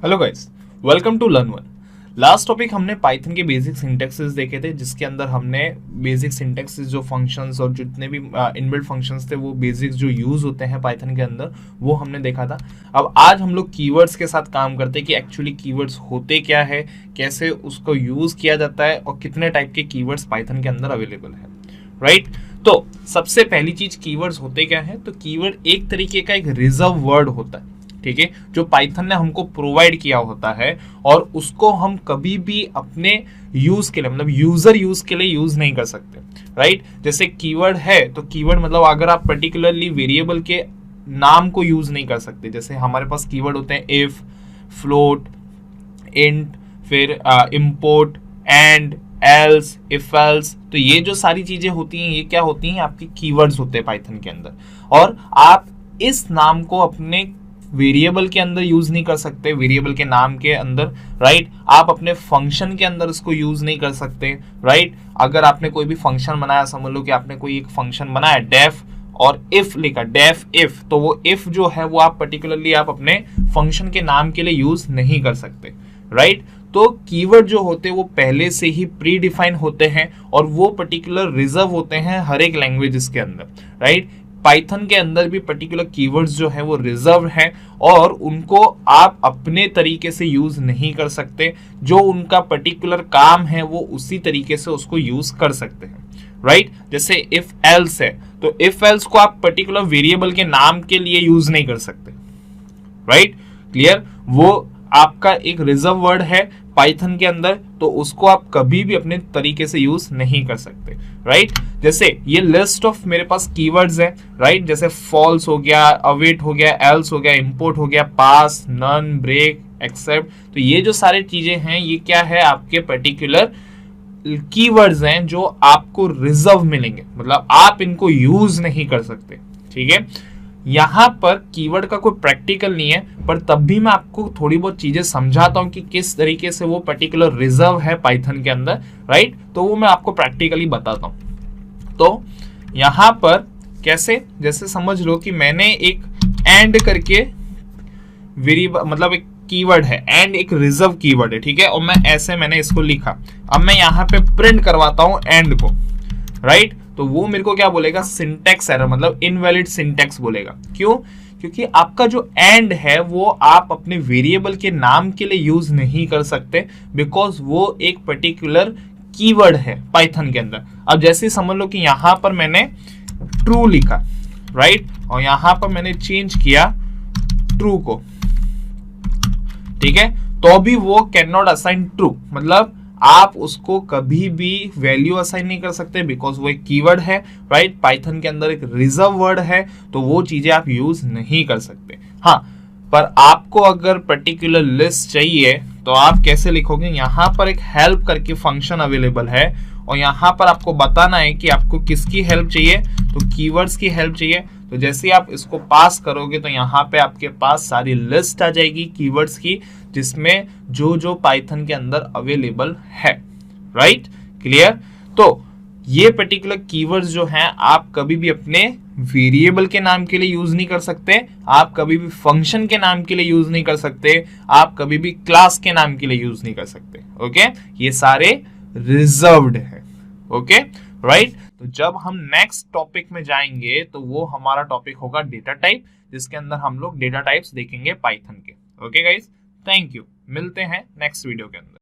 Hello guys, welcome to learn one. Last topic हमने Python के basic syntaxes देखे थे, जिसके अंदर हमने बेसिक सिंटैक्सेस जो फंक्शंस और जितने भी इनबिल्ट फंक्शंस थे वो बेसिक्स जो यूज होते हैं पाइथन के अंदर वो हमने देखा था। अब आज हम लोग कीवर्ड्स के साथ काम करते हैं कि एक्चुअली कीवर्ड्स होते क्या है, कैसे उसको यूज किया जाता है और कितने टाइप के कीवर्ड्स पाइथन के अंदर अवेलेबल है। राइट, तो सबसे पहली चीज कीवर्ड्स होते क्या है। तो कीवर्ड एक तरीके का एक रिजर्व वर्ड होता है, ठीक है, जो पाइथन ने हमको प्रोवाइड किया होता है और उसको हम कभी भी अपने यूज के लिए मतलब यूजर यूज के लिए यूज नहीं कर सकते। राइट, जैसे कीवर्ड है तो कीवर्ड मतलब अगर आप पर्टिकुलरली वेरिएबल के नाम को यूज नहीं कर सकते। जैसे हमारे पास कीवर्ड होते हैं इफ, फ्लोट, इंट, फिर import, and, else, if else. तो ये जो सारी चीजें होती हैं ये क्या होती हैं, आपकी कीवर्ड्स होते हैं पाइथन के अंदर। और आप इस नाम को अपने वेरिएबल के अंदर यूज नहीं कर सकते, वेरिएबल के नाम के अंदर। राइट, आप अपने फंक्शन के अंदर इसको यूज नहीं कर सकते। राइट, अगर आपने कोई भी फंक्शन बनाया, समझ लो कि आपने कोई एक फंक्शन बनाया डेफ और इफ लिखा, डेफ इफ, तो वो इफ जो है वो आप पर्टिकुलरली आप अपने फंक्शन के नाम के लिए यूज नहीं कर सकते। राइट, तो कीवर्ड जो होते हैं वो पहले से ही प्री डिफाइन होते हैं और वो पर्टिकुलर रिजर्व होते हैं हर एक लैंग्वेजेस के अंदर। राइट, पाइथन के अंदर भी पर्टिकुलर कीवर्ड्स जो है वो रिजर्व हैं और उनको आप अपने तरीके से यूज नहीं कर सकते। जो उनका पर्टिकुलर काम है वो उसी तरीके से उसको यूज कर सकते हैं। राइट, जैसे इफ एल्स है तो इफ एल्स को आप पर्टिकुलर वेरिएबल के नाम के लिए यूज नहीं कर सकते। राइट, क्लियर, वो आपका एक रिजर्व वर्ड है पाइथन के अंदर, तो उसको आप कभी भी अपने तरीके से यूज नहीं कर सकते। राइट, जैसे ये लिस्ट ऑफ मेरे पास कीवर्ड्स है। राइट, जैसे फॉल्स हो गया, अवेट हो गया, एल्स हो गया, इंपोर्ट हो गया, पास, नन, ब्रेक, एक्सेप्ट। तो ये जो सारी चीजें हैं ये क्या है, आपके पर्टिकुलर कीवर्ड्स हैं जो आपको रिजर्व मिलेंगे, मतलब आप इनको यूज नहीं कर सकते। ठीक है, यहां पर कीवर्ड का कोई प्रैक्टिकल नहीं है, पर तब भी मैं आपको थोड़ी बहुत चीजें समझाता हूं कि किस तरीके से वो पर्टिकुलर रिजर्व है पाइथन के अंदर। राइट, तो वो मैं आपको प्रैक्टिकली बताता हूं। तो यहां पर कैसे, जैसे समझ लो कि मैंने एक एंड करके वेरिएबल मतलब एक कीवर्ड है, एंड एक रिजर्व कीवर्ड है, ठीक है, और मैंने इसको लिखा। अब मैं यहां पे प्रिंट करवाता हूं एंड को। राइट, तो वो मेरे को क्या बोलेगा, सिंटैक्स एरर, मतलब इनवैलिड सिंटैक्स बोलेगा। क्यों? क्योंकि आपका जो एंड है वो आप अपने वेरिएबल के नाम के लिए यूज नहीं कर सकते, बिकॉज वो एक पर्टिकुलर कीवर्ड है पाइथन के अंदर। अब जैसे समझ लो कि यहां पर मैंने ट्रू लिखा, राइट, और यहां पर मैंने चेंज किया ट्रू को, ठीक है, तो भी वो कैन नॉट असाइन ट्रू, मतलब आप उसको कभी भी वैल्यू असाइन नहीं कर सकते, बिकॉज वो एक कीवर्ड है। राइट, पाइथन के अंदर एक रिजर्व वर्ड है, तो वो चीजें आप यूज नहीं कर सकते। हाँ, पर आपको अगर पर्टिकुलर लिस्ट चाहिए तो आप कैसे लिखोगे, यहां पर एक हेल्प करके फंक्शन अवेलेबल है और यहां पर आपको बताना है कि आपको किसकी हेल्प चाहिए, तो कीवर्ड्स की हेल्प चाहिए। तो जैसे आप इसको पास करोगे तो यहाँ पे आपके पास सारी लिस्ट आ जाएगी कीवर्ड्स की, जिसमें जो जो पाइथन के अंदर अवेलेबल है। Right, clear. तो ये पर्टिकुलर कीवर्ड्स जो हैं आप कभी भी अपने वेरिएबल के नाम के लिए यूज नहीं कर सकते, आप कभी भी फंक्शन के नाम के लिए यूज नहीं कर सकते, आप कभी भी क्लास के नाम के लिए यूज नहीं कर सकते। ओके, ये सारे रिजर्व्ड है। ओके, राइट, तो जब हम नेक्स्ट टॉपिक में जाएंगे तो वो हमारा टॉपिक होगा डेटा टाइप, जिसके अंदर हम लोग डेटा टाइप्स देखेंगे पाइथन के। ओके गाइस, थैंक यू, मिलते हैं नेक्स्ट वीडियो के अंदर।